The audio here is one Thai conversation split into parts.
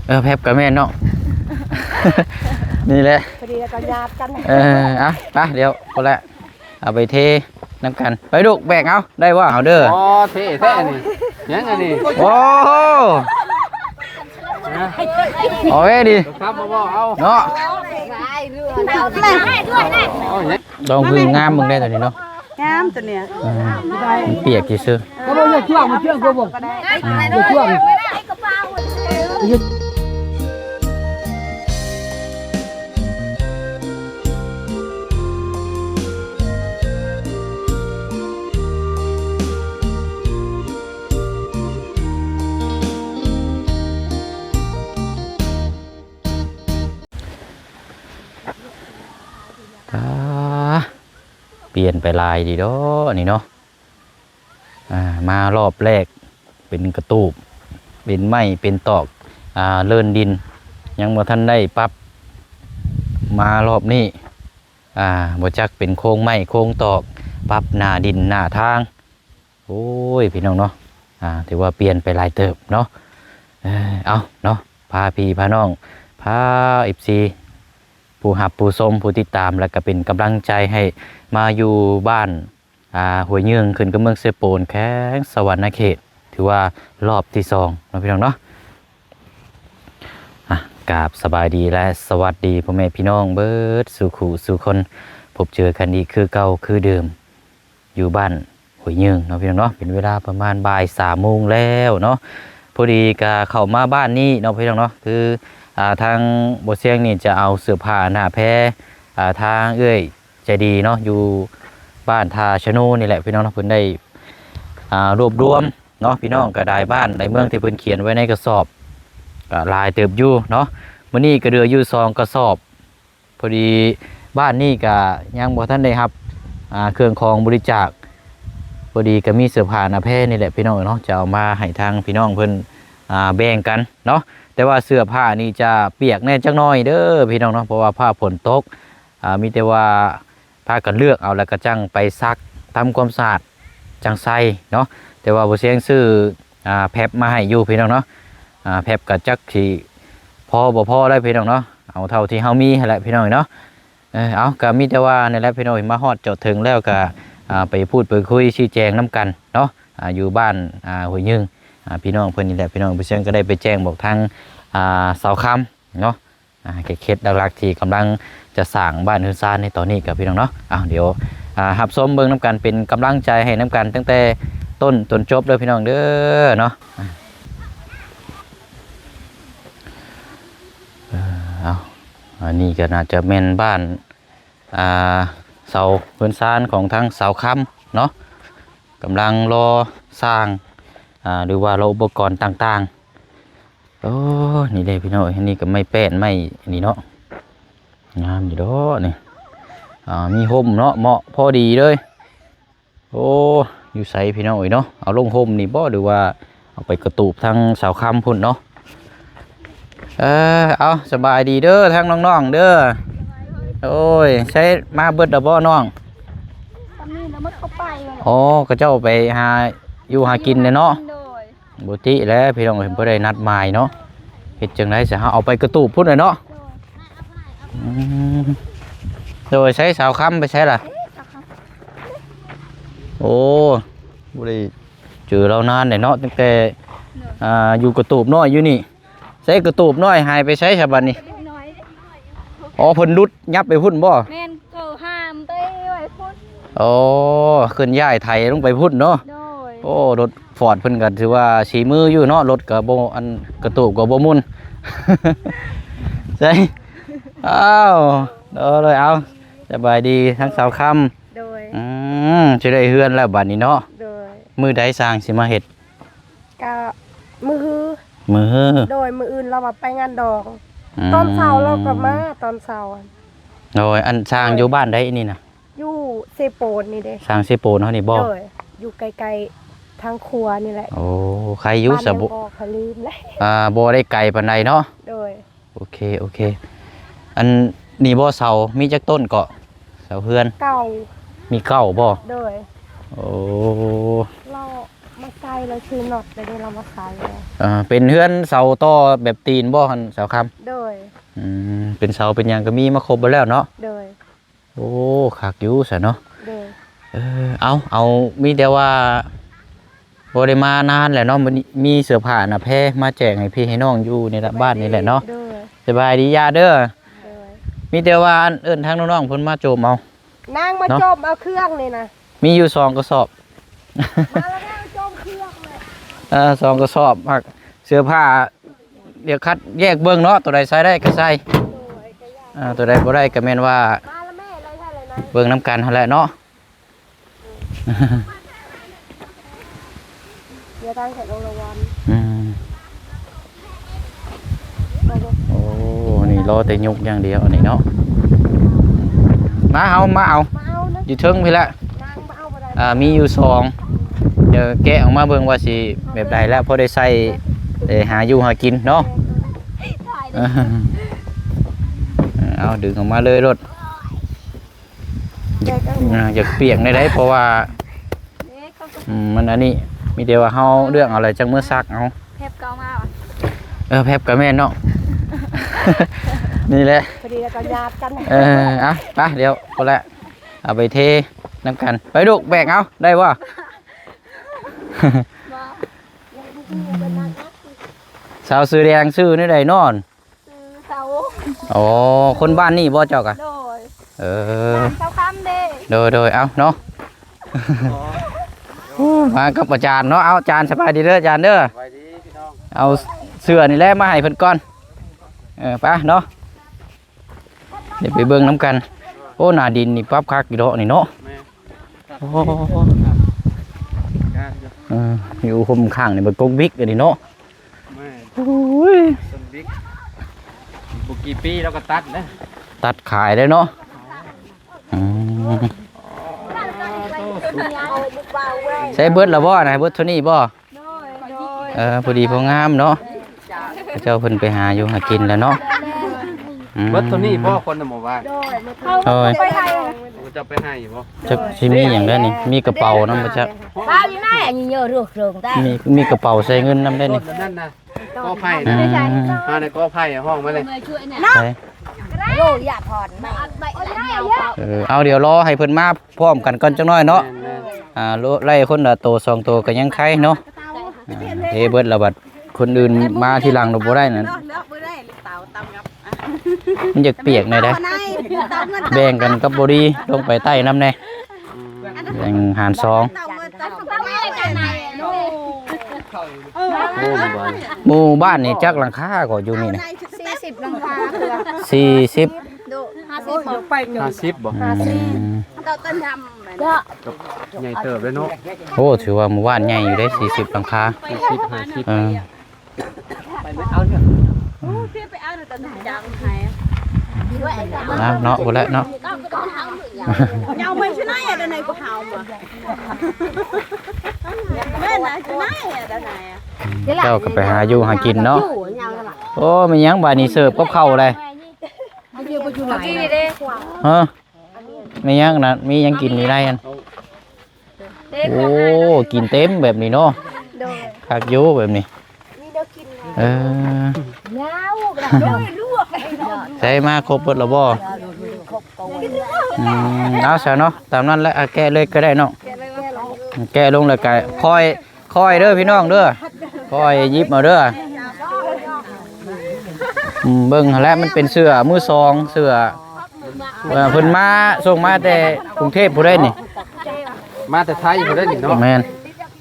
แพบกับแม่เนาะ นี่แหละพอดีแล้วก็ญาติกันอ่ะไปเดี๋ยวคนละเอาไปเทน้ำกันไปลูกแบกเอาได้ว่าเอาเด้ออ๋อเท่นี่ยังไงนี่โอ้โหเอาไว้ดิครับบ่เอาเนาะลองพึ่งงามมึงได้ตัวนี้เนาะงามตัวเนี้ยมันเปียกกี่ซื้อก็บ่อยากเชื่อมันเชื่อก็บ่อยากเชื่อเปลี่ยนไปลายดีด้อนี่เนาะมารอบแรกเป็นกระตูบเป็นไม้เป็นตอกเลื่อนดินยังบ่ทันได้ปรับมารอบนี้บ่จักเป็นโค้งไม้โค้งตอกปรับหน้าดินหน้าทางโอ้ยพี่น้องเนาะถือว่าเปลี่ยนไปหลายเติบเนาะเอาเนาะพาพี่พาน้องพาFCผู้หับผู้ชมผู้ติดตามแล้วก็เป็นกำลังใจให้มาอยู่บ้านหัวเยืองขึ้นกับเมืองเซโปนแข้งสวรรณเขตถือว่ารอบที่2นะพี่น้องเนาะกราบสบายดีและสวัสดีพ่อแม่พี่น้องเบิดสู่ขู่สู่คนพบเจอกันอีกคือเก่าคือเดิมอยู่บ้านหัวเยืองนะพี่น้องเนาะเป็นเวลาประมาณบ่าย3 โมงแล้วเนาะพอดีก็เข้ามาบ้านนี้เนาะพี่น้องเนาะคือทางบ่เสียงนี่จะเอาเสื้อผ้าหน้าแพรทางเอ้ยใจดีเนาะอยู่บ้านทาชะโนนี่แหละพี่น้องเนาะเพิ่นได้รวบรวมเนาะพี่น้องก็ได้บ้านในเมืองที่เพิ่นเขียนไว้ในกระสอบก็ลายเติบอยู่เนาะมื้อนี้ก็เดืออยู่2 กระสอบพอดีบ้านนี้ก็ยังบ่ทันได้รับเครื่องของบริจาคพอดีก็มีเสื้อผ้าหน้าแพรนี่แหละพี่น้องเนาะจะเอามาให้ทางพี่น้องเพิ่นแบ่งกันเนาะแต่ว่าเสื้อผ้านี่จะเปียกแน่จักหน่อยเด้อพี่น้องเนาะเพราะว่าผ้าฝนตกมีแต่ว่าผ้ากันเลือกเอาแล้วก็จังไปซักทำความสะอาดจังใส่เนาะแต่ว่าบ่เสียงซื้อแพบมาให้อยู่พี่น้องเนาะแพบกับจักที่พอบ่พอได้พี่น้องเนาะเอาเท่าที่เฮามีแหละพี่น้องเนาะเอาก็มีแต่ว่าในแหละพี่น้องมาฮอดจอดถึงแล้วก็ไปพูดไปคุยชี้แจงน้ำกันเนาะอยู่บ้านหัวยึงพี่น้องเพื่อนนี่แหละพี่น้องเพื่อนก็ได้ไปแจ้งบอกทางสาวคำเนาะเคสหลักๆที่กำลังจะสร้างบ้านฮือซานในตอนนี้กับพี่น้องเนาะเดี๋ยวหับส้มเบิ้งน้ำกันเป็นกำลังใจให้น้ำกันตั้งแต่ต้นจนจบเลยพี่น้องเด้อเนาะอันนี้ก็น่าจะเป็นบ้านเสาฮือซานของทางสาวคำเนาะกำลังรอสร้างหรือว่าเราอุปกรณ์ต่างๆโอ้นี่เลยพี่น้องอันนี้ก็ไม่แป้นไม่นี่เนาะงามอยู่ด้อนี่มีห่มเนาะเหมาะพอดีเลยโอ้อยู่ใส่พี่น้องเนาะเอาลงห่มนี่บ่หรือว่าเอาไปกระตูบทางเสาคำพุ่นเนาะเอาสบายดีเด้อทางน้องๆเด้อโอ้ยใช้มาเบิดดับบ่น้องอ๋อก็เจ้าไปหาอยู่หากินเนาะบุตรแล้วพี่น้องเห็นเพื่อได้นัดหมายเนาะเห็ดจังไรจะเอาไปกระตูบพุ่นเลยเนาะโดยใช้สาวค้ำไปใช้ล่ะโอ้บุตรเจอเรานานเลยเนาะตั้งแต่อยู่กระตูบน้อยอยู่นี่ใช้กระตูบน้อยหายไปใช้ฉบับนี้อ๋อเพิ่นรุดยับไปพุ่นบ่แม่นเก่าห้ามเต้ไว้พุ่นโอ้ขึ้นย่ายไทยลงไปพุ่นเนาะโอ้รถฟอร์ดเพิ่นก็ถือว่าสีมืออยู่เนาะรถกับโบอันกระตูบกับโบมุนใช่อ้าวเลยเอาสบายดีทั้งสาวคำโดยจะได้เฮือนแล้วบัดนี้เนาะโดยมือใดสร้างสิมาเฮ็ดก็มือโดยมืออื่นเราไปงานดองตอนเช้าเราก็มาตอนเช้าโดยอันสร้างอยู่บ้านได้นี่นะอยู่เซโปนนี่เด้สร้างเซโปนเฮานี่บ่อยู่ไกลๆทางครัวนี่แหละโอ้ใครอยู่สะบุเขาลืมเลยบ่ได้ไกลปานใดเนาะโดยโอเคอันนี่บ่เสามีจักต้นเกาะเสาเฮือนเก่ามีเก้าบ่โดยโอ้เรามา ใส่แล้วชื่อน็อตเลยเรามาใส่เลย เป็นเฮือนเสาต่อแบบตีนบ่หั่นเสาคำ โดย เป็นเสาเป็นหยังก็มีมาครบหมดแล้วเนาะ โดย โอ้คักอยู่ซะเนาะ โดย เอามีแต่ว่าบ่ได้มานานแหละเนาะมันมีเสื้อผ้าน่ะแพ้มาแจกให้พี่ให้น้องอยู่ในบ้านนี่แหละเนาะ โดย สบายดีย่าเด้อ โดย มีแต่ว่าเอิ้นทางน้องๆเพิ่นมาโจมเอา นางมา เนาะ โจมเอาเครื่องนี่นะ มีอยู่2กระสอบ มาแล้วนางโจมเครื่องเลย 2กระสอบผักเสื้อผ้าเดี๋ยวคัดแยกเบิ่งเนาะตัวใดใส่ได้ก็ใส่ตัวใดบ่ได้ก็แม่นว่า มาแล้วแม่อะไรท่านเลยนะ เบิ่งน้ำกันหั่นแหละเนาะ เดี๋ยวทางแขกรางวัล โอ้นี่รอแต่ยุกอย่างเดียวอันนี้เนาะมาเอา มาเอานะ อยู่เทิงพี่ละ นางมาเอาอะไร มีอยู่2เดี๋ยวแกะออกมาเบิ่งว่าสิแบบใดแล้วพอได้ใส่ได้หาอยู่หากินเนาะเอาดึงออกมาเลยรถอยากเปียกได้เพราะว่ามันอันนี้มีเดียวว่าเฮาเรื่องอะไรจังเมื่อซักเอา เทปเก่ามาก แพบกับแม่เนาะ นี่แหละ พอดีแล้วก็ญาติกัน ไปเดี๋ยวก็แล้วเอาไปเทน้ำกันไปลูกแบกเอาได้ป่ะ สาวซื้อแดงซื้อนี่ใดนอน เสา อ๋อคนบ้านนี่บ่เจ้ากะ โดย เ เสาคำเด้ โดยเอาเนาะ มากับอาจารย์เนาะเอาอาจารย์สบายดีเด้ออาจารย์เด้อ ไปดีพี่น้อง เอาเสื้อนี่แหละมาให้เพิ่นก่อนไปเนาะเดี๋ยวไปเบิ่งน้ำกันโอ้หน้าดินนี่ปั๊บคักอีดอกนี่เนาะ แม่ โอ้อยู่คมข้างนี่มันกกบิ๊กอันนี้เนาะ แม่ โอ้ย ต้นบิ๊กบุกกี่ปีแล้วก็ตัดนะ ตัดขายได้เนาะใช้เบิดละบ่นะเบิดเท่านี้บ่ โดย พอดีพองามเนาะเจ้าเพิ่นไปหาอยู่หากินแล้วเนาะ เบิดตัวนี้พ่อคนในหมู่บ้าน โอ้ย ไปไทย กูจะไปให้บ่ จะสิมีอย่างได้นี่มีกระเป๋านำบ่จ๊ะ บ้าอยู่ไหนยิ่งเยอะรวดเริงได้ มีกระเป๋าใส่เงินนำได้นี่ นั่นนะกอไผ่นะมาในกอไผ่ห้องมาเลย ใช่ โลอย่าถอนไม่ได้เอา เอาเดี๋ยวรอให้เพิ่นมาพร้อมกันก่อนจักหน่อยเนาะ แม่ ไล่คนละโต2โตก็ยังไข่เนาะเบิดละบัดคนอื่นมาทีหลังเราบ่ได้นั่นมันอยากเปียกหน่อยได้แบ่งกันกับบรีลงไปใต้น้ำแน่แบ่งหาร2หมู่บ้านนี่จักหลังคาก็อยู่นี่นะ 40หลังคา 40 ดู50บ่ เราต้นทำก็ ใหญ่เติบเลยเนาะ โอ้ถือว่าหมู่บ้านใหญ่อยู่ได้40หลังคา 40 50 ไปเอาต้นจางไทย เนาะบ่แล้วเนาะ nhau mình chứ này ở đây này có hào mà bên này chứ này ở đây này เจ้าก็ไปหาอยู่หากินเนาะโอ้มีหยังบาดนี้เสิร์ฟกับข้าวเลย đi đi ฮะมีหยังน่ะมีหยังกินนี่ได้อันโอ้กินเต็มแบบนี้เนาะคักอยู่แบบนี้ใส่มาครบเบิดแล้วบ่เอาซะเนาะตามนั้นแหละแกะเลยก็ได้เนาะแกะลงแล้วก็คอยเด้อพี่น้องเด้อคอยหยิบเอาเด้อเบิ่งหั่นแหละมันเป็นเสื้อมือสองเสื้อเพิ่นมาส่งมาแต่กรุงเทพพุ่นได้นี่ มาแต่ไทยบ่ได้นี่เนาะ แม่น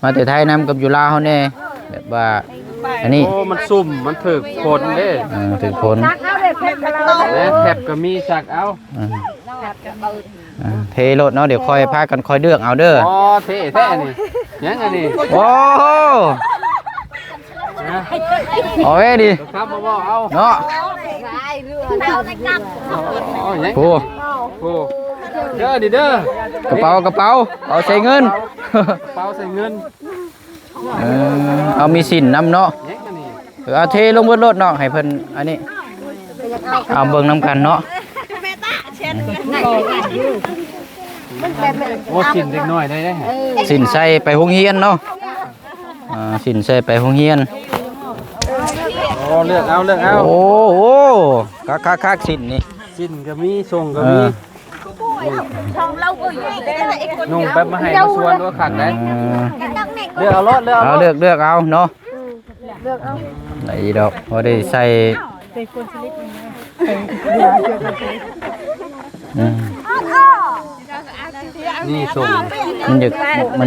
มาแต่ไทยนํกับอยู่ลาวเฮาแน่แบบว่าอันนี้ โอ้มันซุ่มมันถึกฝนเด้ ถึงผล และแถบก็มีสักเอา เทรถเนาะเดี๋ยวคอยพากันคอยเลือกเอาเด้อ อ๋อเท่แท้นี่ยังอันนี้ โอ้โอ้ยดิ ครับบ่เอา เนาะ อ๋อยัง โอ้ โอ้เด้อดิเด้อก ระเป๋เอาใส่เงิน เป๋าใส่เงิน เอามีสินนำเนาะ ยังอันนี้ เอาเทลงบนรถเนาะให้เพิ่นอันนี้เอาเบิ่งนำกันเนาะ โอ้กินเล็กน้อยได้ สินใส่ไปโรงเรียนเนาะ สินใส่ไปโรงเรียน โอ้เลือกเอา โอ้โหคักสินนี่ สิ้นก็มีส่งก็มี Không lâu rồi vậy. นุ่งแป๊บมาให้มาชวนด้วยขันได้ เออ เลือกเอารถเลือก เอา เอา เลือกเอาเนาะ เลือกเอา ไหนดอกพอได้ใส่อืม นี่ส่ง มัน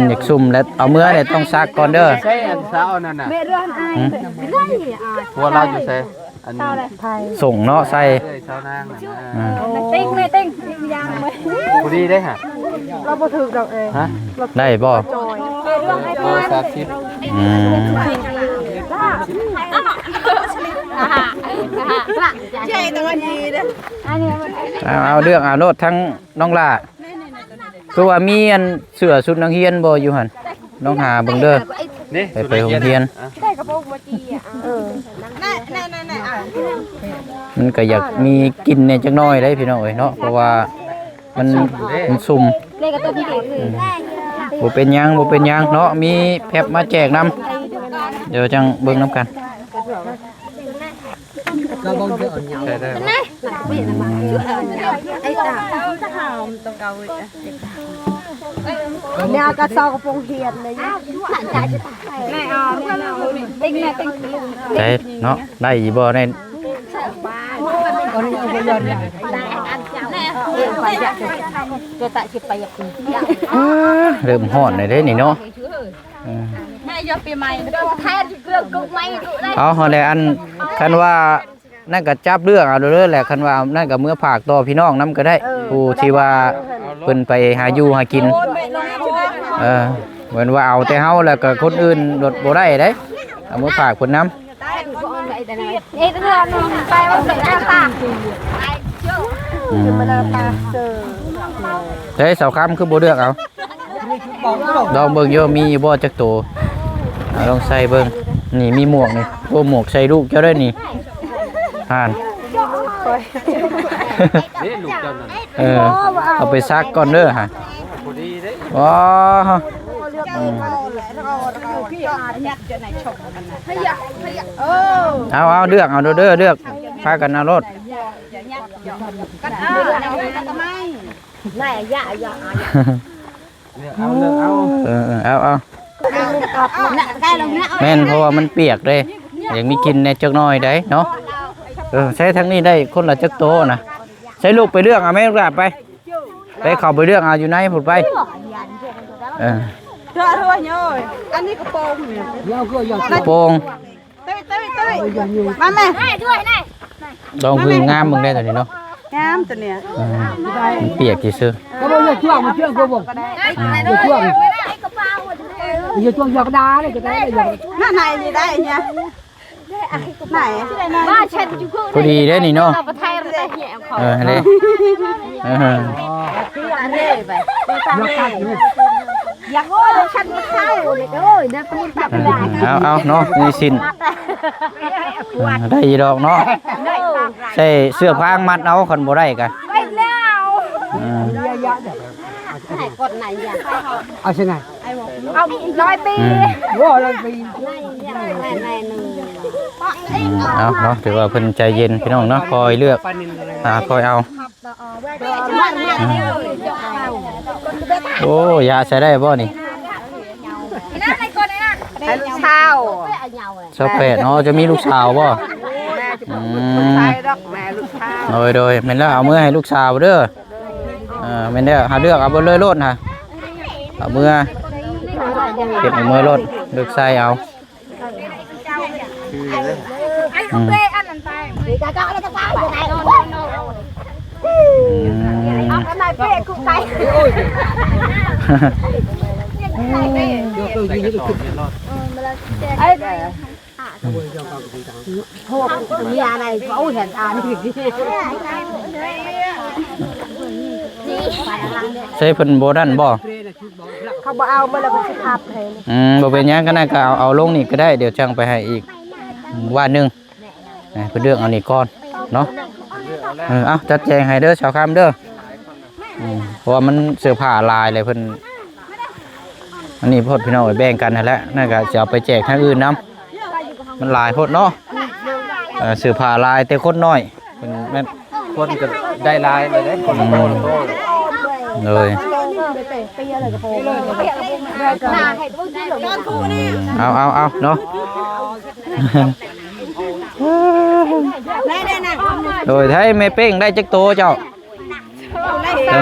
อยากซุ่มแล้วเอาเมื่อเนี่ยต้องซักก่อนเด้อ ใช่อันสาวนั่นน่ะ อืม หัวเราอยู่ใส่อันนี้ ไทย ส่งเนาะใส่ เอ้ยชาวนางน่ะ อืม Tinh giang mới. ผู้ดีได้ฮะ เราบ่ถูกดอกเอ้ย ฮะ ได้บ่ จอย โอ้30 อืม Chơi tao ăn gì đấy. เอาเลือกเอาโลดทั้งน้องล่าคือว่ามีอันเสื้อชุดนักเรียนบ่อยู่หั่นน้องหาเบิ่งเด้อ นี่ ไปโรงเรียน Này. มันก็อยากมีกินในจักหน่อยได้พี่น้องเอ้ยเนาะเพราะว่ามันสุ่ม Đây cái tôi đi để. บ่เป็นหยังบ่เป็นหยังเนาะมีแพ็บมาแจกนํเดี๋ยวจังเบิ่งนํกัน ใช่ได้ Ấy ta. Không tao cầu. แนวกระซอกระโปรงเฮียนเลย Này tinh này tinh. ใช่เนาะได้อีบ่ได้ Cho tại chị phải nhập. เริ่มฮ้อนเลยเด้นี่เนาะ Mẹ cho phía mày nó thay được cục mày tụ đây. เอาเฮาได้อันคันว่านั่นก็จับเรื่องเอาเด้อแหละคันว่านั่นก็เมื่อผากต่อพี่น้องนํก็ได้ผู้ที่ว่าเพิ่นไปหาอยู่หากิน เหมือนว่าเอาแต่เฮาแล้วก็คนอื่นรถบ่ได้เด้เอามือฝากคนน้ำ Ê tao đưa nó tay vào phải ra ta. มันเอาตาเจอ เฮ้ยเสาค้ำคือบ่เลือกเอาลองเบิ่งโยมีอยู่บ่จักตัวเอาลองใส่เบิ่งนี่มีหมวกนี่โอ้หมวกใส่ลูกเจ้าได้นี่ห่าน นี่ลูกเจ้านั่น เอาไปซักก่อนเด้อฮะ ผู้ดีเด้ ว้าเอาเลือกเอาเด้อเลือกพากันเอารถ Này dạ dạ. เลือกเอา เอา Cái lồng nãy. แม่นเพราะว่ามันเปียกเลยอย่างมีกินในจักหน่อยได้เนาะใช้ทั้งนี้ได้คนละจักโตนะใช้ลูกไปเลือกเอาแม่ลูกหลานไปเข้าไปเลือกเอาอยู่ในผุดไปThôi nhồi. Ăn đi cái bông. กระโปรง Ba mẹ. Này thôi này. ลองคืองามมึงได้ตอนนี้เนาะ Cam tụi nè. มันเปียกกี่ซื้อ Có bao giờ chuông mà chuông cô bụng. Chuông. Bây giờ chuông giọt đá này cái này là giọt. Nó này gì đây nha. Này. Ba chân chú cứ. พอดีได้นี่เนาะ Tao thay rồi đây nhẹ khỏi. เลย Ăn đi vậy. Giọt cắt nữa. Dạ ôi, chân nó thay rồi này ơi, nó cũng tập lại. เอาเนาะนี่สินได้ดอกเนาะใส่เสื้อพางมัดเอาคนบ่ได้กัน Quay nào. À, Này con này nhỉ. thế này. Ông nói pi. Vô lên vì Này. เอาเนาะถือว่าเพิ่นใจเย็นพี่น้องเนาะคอยเลือกคอยเอาโอ้ยาใช้ได้บ่นี่ Hai lúc sau. ชอบแปดเนาะจะมีลูกสาวบ่ Hai đất mẹ lúc sau. โดยแม่นแล้วเอามือให้ลูกสาวเด้อแม่นแล้วหาเลือกเอาบ่เลยโลดนะเอามือเก็บในมือโลดเลือกใส่เอา Anh không bê ăn làm tay. Đi cả cái này cái này. Ông cái này bê cũng tay. Ê, hộp nhà này có hiện à đi. ใช่เพิ่นบ่ดันบ่ เขาบ่เอามาแล้วก็สิทับให้ บ่เป็นหยังก็ได้ก็เอาลงนี่ก็ได้เดี๋ยวช่างไปให้อีกว่านึงเพิ่นเลือกเอานี่ก่อนเนาะเอาจัดแจงให้เด้อชาวคำเด้อเพราะว่ามันเสื้อผ้าลายเลยเพิ่น อันนี้พดพี่น้องไปแบ่งกันนั่นแหละนั่นก็จะเอาไปแจกทางอื่นนํมันหลายพดเนาะเสื้อผ้าลายแต่คนน้อยมันแม่นคนก็ได้ลายเลยเด้คนโตเลยเอาเนาะโดยไทยแม่เป้งได้จักโตเจ้า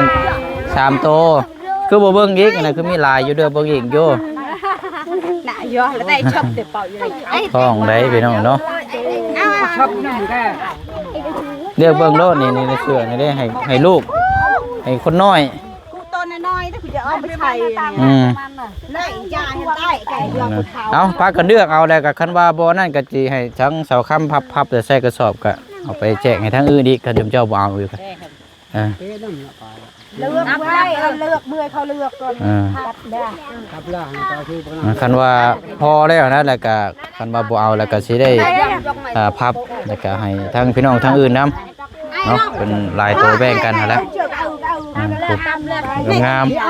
3โตคือบ่เบิ่งอีกนะคือมีลายอยู่เด้อเบิ่งอีกอยู่น่ะย่อแล้วได้ชอบเตะเป่าอยู่ท้องได้พี่น้องเนาะชอบนั่นแค่เรียกเบิ่งโลดนี่ในเสื้อนี่ได้ให้ลูกให้คนน้อยต้นน้อยๆถ้าคุณจะเอาไปใส่ได้ยาให้ได้แก่เรื่องผู้เฒ่าเอาพากันเลือกเอาแล้วก็คันว่าบ่นั่นก็สิให้ทั้งเสาค้ำพับๆแต่ใส่กระสอบก็เอาไปแจกให้ทางอื่นอีกคันเจ้าบ่เอาอยู่เลือกไว้เลือกเมื่อยเขาเลือกก่อนคันว่าพอแล้วนะแล้วก็คันว่าบ่เอาแล้วก็สิได้พับแล้วก็ให้ทางพี่น้องทางอื่นนำเนาะเป็นลายตัวแบ่งกันนั่นแหละงามเอ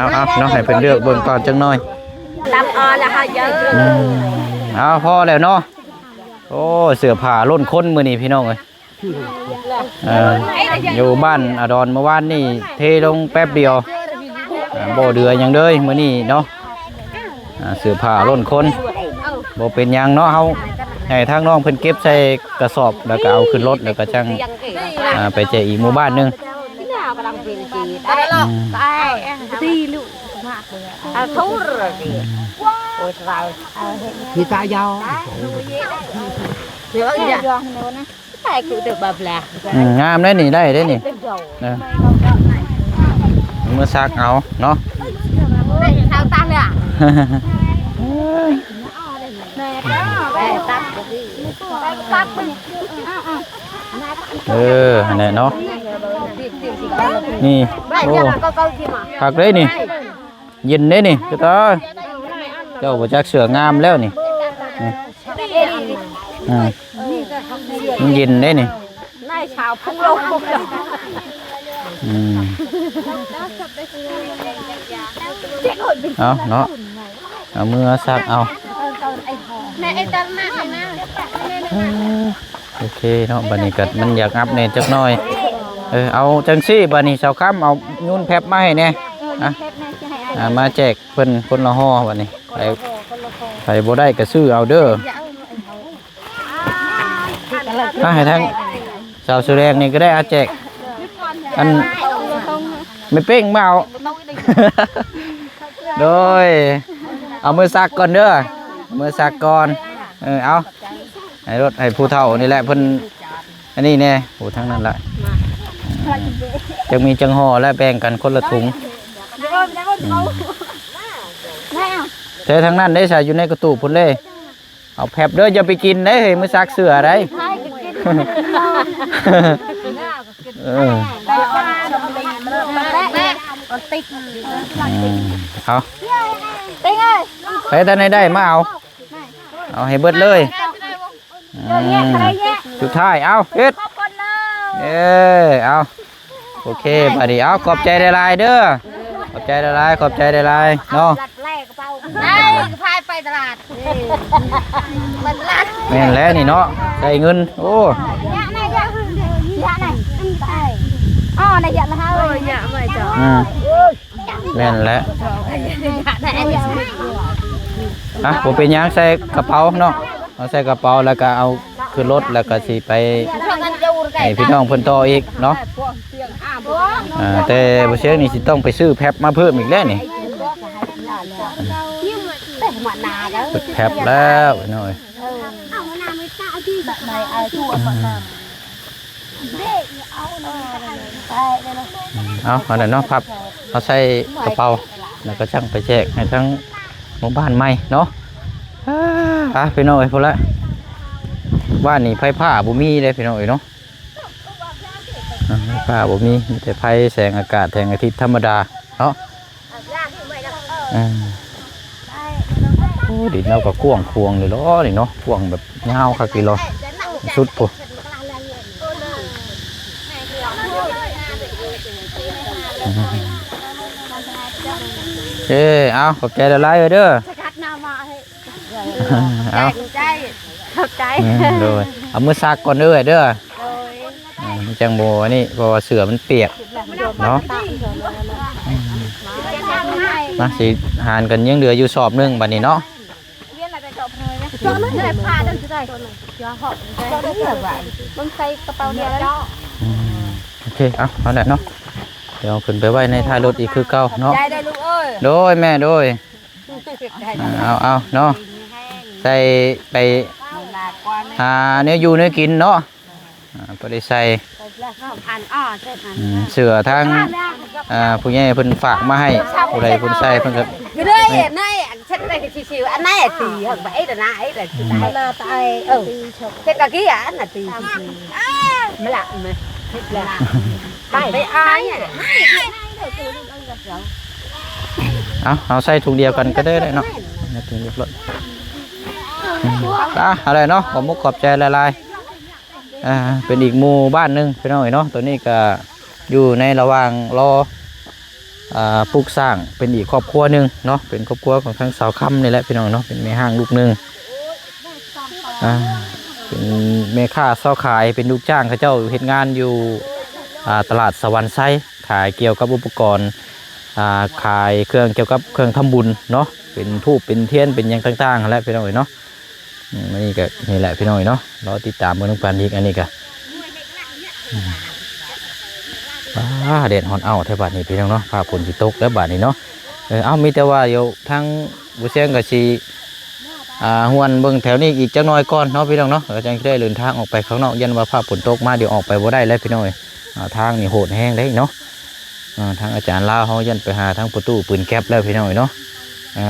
าเนาะให้เพิ่นเลือกเบิ่งก่อนจังหน่อยดำละค่ะเยอะเอาพอแล้วเนาะโอ้เสื้อผ้าล้นค้นมื้อนี้พี่น้องเอ้ยอยู่บ้านอดรเมื่อวานนี่เทลงแป๊บเดียวบ่เดือหยังเลยมื้อนี้เนาะเสื้อผ้าล้นคนบ่เป็นหยังเนาะเฮาให้ทางน้องเพิ่นเก็บใส่กระสอบแล้วก็เอาขึ้นรถแล้วก็จังไปแจกอีกหมู่บ้านนึงthì ta giàu phải cứ được bập là งามได้นี่ได้ได้นี่เมื่อซักเอาเนาะ sao tan à อันนี้เนาะนี่โอ้ผักเลยนี่เย็นเลยนี่เจ้าเจ้าบ่จักเสืองามแล้วนี่มันเย็นเลยนี่เอาเนาะเอามือซักเอาโอเคเนาะบัดนี้ก็มันอยากอัพแน่จักหน่อยเอาจังซี่บัดนี้เช้าค่ำเอายุ่นแพบมาให้แน่มาแจกเพิ่นคนละห่อบัดนี้ไปบ่ได้ก็ซื้อเอาเด้อถ้าให้ทั้งสาวสุแดงนี่ก็ได้เอาแจกอันไม่เป้งมาเอาโดยเอามือซักก่อนเด้อมือซักก่อนเอาให้รถให้ผู้เฒ่านี่แหละเพิ่นอันนี้แน่ผู้ทั้งนั้นแหละจะมีจังห่อและแบ่งกันคนละถุงแต่ทั้งนั้นได้ใส่อยู่ในกระตุกพุ่นเลยเอาแผบเด้ออย่าไปกินได้เฮ้ยมือซักเสืออะไรเอาไปท่านได้มาเอาให้เบิดเลยสุดท้ายเอาเฮ็ดเอาโอเคบัดนี้เอาขอบใจหลายๆเด้อขอบใจหลายๆขอบใจหลายๆเนาะพายไปตลาดแม่นแล้วนี่เนาะใส่เงินโอ้แม่นแล้วผมเป็นยังใส่กระเป๋าเนาะเอาใส่กระเป๋าแล้วก็เอาขึ้นรถแล้วก็สิไปให้พี่น้องเพิ่นต่ออีกเนาะแต่บ่เชื่อนี่สิต้องไปซื้อแพ็บมาเพิ่มอีกแล้วนี่แพ็บแล้วหน่อยเอาอันนั้นเนาะพับเอาใส่กระเป๋าแล้วก็ช่างไปแจกให้ทั้งหมู่บ้านใหม่เนาะพี่น้องเอ้ยพอละบ้านนี้ไฟผ้าบุมีเลยพี่น้องเอ้ยเนาะไฟผ้าบุมีแต่ไฟแสงอากาศแสงอาทิตย์ธรรมดาเนาะดินเราก็กว้างควงเลยล้อนี่เนาะกว้างแบบยาวค่ะกิโล สุดปุ๊เอาขอบใจละลายเลยเด้อเอา ใจเข้าใจ โดยเอามือซักก่อนเด้อเด้อมันจังโบนี่เพราะว่าเสือมันเปียกเนาะมาสิหานกันยังเหลืออยู่สอบหนึงบัดนี้เนาะ cho nó này pha đơn chứ đây cho họ cho nó là vậy bông xây cái bao nhiêu đó โอเคเอาแหละเนาะเดี๋ยวขึ้นไปไว้ในท้ายรถอีกคือเก่าเนาะ đây đây luôn ơi โดยแม่โดยเอาเนาะใส่ไปหาเนื้ออยู่เนื้อกินเนาะไปได้ใส่ ăn chết ăn เสือทางผู้ใหญ่เพิ่นฝากมาให้ผู้ใดเพิ่นใส่เพิ่นก็ cái đây này chết đây thì xíu ăn này thì hơn vậy là nãy là tại chết cả kia ăn là thì mới lạ mà chết là tại đây ai nhỉ เอาใส่ถุงเดียวกันก็ได้เนาะถุงเดียวเลยอะไรเนาะขอมุกขอบใจละลายเป็นอีกหมู่บ้านหนึงพี่น้อยเนาะตัวนี้ก็อยู่ในระหว่างรอปลูกสร้างเป็นอีกครอบครัวหนึงเนาะเป็นครอบครัวของทางสาวค่ำนี่แหละพี่น้องเนาะเป็นแม่ห้างลูกหนึงเป็นแม่ค้าเซ้าขายเป็นลูกจ้างเขาเจ้าเฮ็ดงานอยู่ตลาดสวรรค์ไซขายเกี่ยวกับอุปกรณ์ขายเครื่องเกี่ยวกับเครื่องทำบุญเนาะเป็นธูปเป็นเทียนเป็นอย่างต่างๆแล้วพี่น้องเนาะนี่ก็นี่แหละพี่น้องเนาะเราติดตามเบอร์น้องปานอีกอันนี้ก็เด่นฮอนเอาเท่าบาทนี้พี่น้องเนาะพาผลสิตกแล้วบาทนี้เนาะเอามีแต่ว่าอยู่ทางบุเชียงกับชีหวนเบิ่งแถวนี้อีกจังน้อยก่อนเนาะพี่น้องเนาะเราจะได้เดินทางออกไปข้างนอกยันว่าพาฝนตกมาเดี๋ยวออกไปบ่ได้แล้วพี่น้องทางนี่โหดแห้งได้เนาะทางอาจารย์ลาวเขายันไปหาทางประตูปืนแก๊ปแล้วพี่น้องเนาะ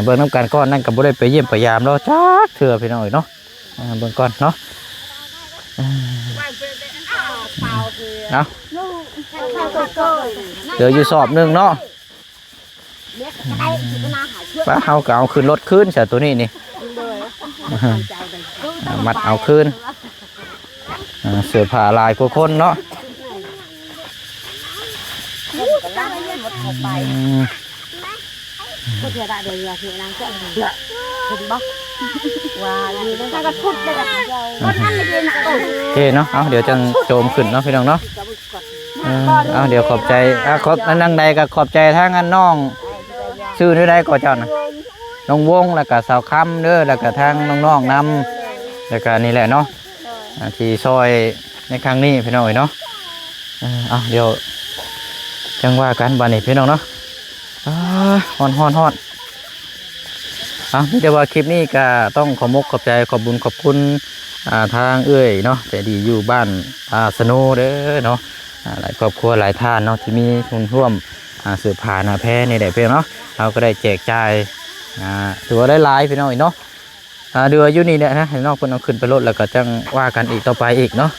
เบิ่งน้ำกันก้อนนั่นกับบ่ได้ไปเยี่ยมพยายามเราจักเถื่อพี่น้องเนาะเบิ่งก้อนเนาะเอาเดี๋ยวอยู่สอบหนึงเนาะป้าเฮาก็เอาขึ้นรถขึ้นใส่ตัวนี้นี่มัดเอาขึ้นเสื้อผ้าลายกว่าคนเนาะโอเคเนาะเอาเดี๋ยวจังโจมขึ้นเนาะพี่น้องเนาะเอาเดี๋ยวขอบใจขอบนั่งใดก็ขอบใจทั้งอันน้องชื่อนี่ได้ก่อนเจ้านะน้องวงแล้วก็สาวค่ำเด้อแล้วก็ทั้งน้องๆนำแล้วก็นี่แหละเนาะที่ซอยในครั้งนี้พี่น้องเนาะเอาเดี๋ยวจังว่ากันบ้านนี้พี่น้องเนาะฮอนแต่ว่าคลิปนี้ก็ต้องขอมกขอบใจขอบบุญขอบคุณทางเอื้อยเนาะแต่ดีอยู่บ้านสโนเด้อเนาะหลายครอบครัวหลายท่านเนาะที่มีทุนร่วมสืบผ่านแพ้ในแดดเพียงเนาะเราก็ได้แจกจ่ายถือว่าได้หลายพี่น้องเนาะเดืออยู่นี่เนี่ยนะให้นอกคนเอาขึ้นไปรถแล้วก็จังว่ากันอีกต่อไปอีกเนาะ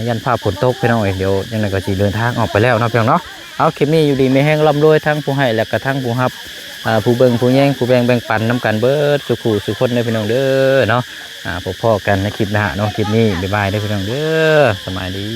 ยันภาพฝนตกพี่น้องเดี๋ยวยังไงก็จะเดินทางออกไปแล้วเนาะพี่น้องเนาะเอาคลิปนี้อยู่ดีไม่แห้งร่ำรวยทั้งผู้ให้และก็ทั้งผู้รับผู้เบิ่งผู้แย่งผู้แบ่งปันน้ำกันเบิดสุขุสุขคนได้พี่น้องเด้อเนาะพบพ่อกันในคลิปหน้าเนาะคลิปนี้บ๊ายบายได้พี่น้องเด้อสบายดี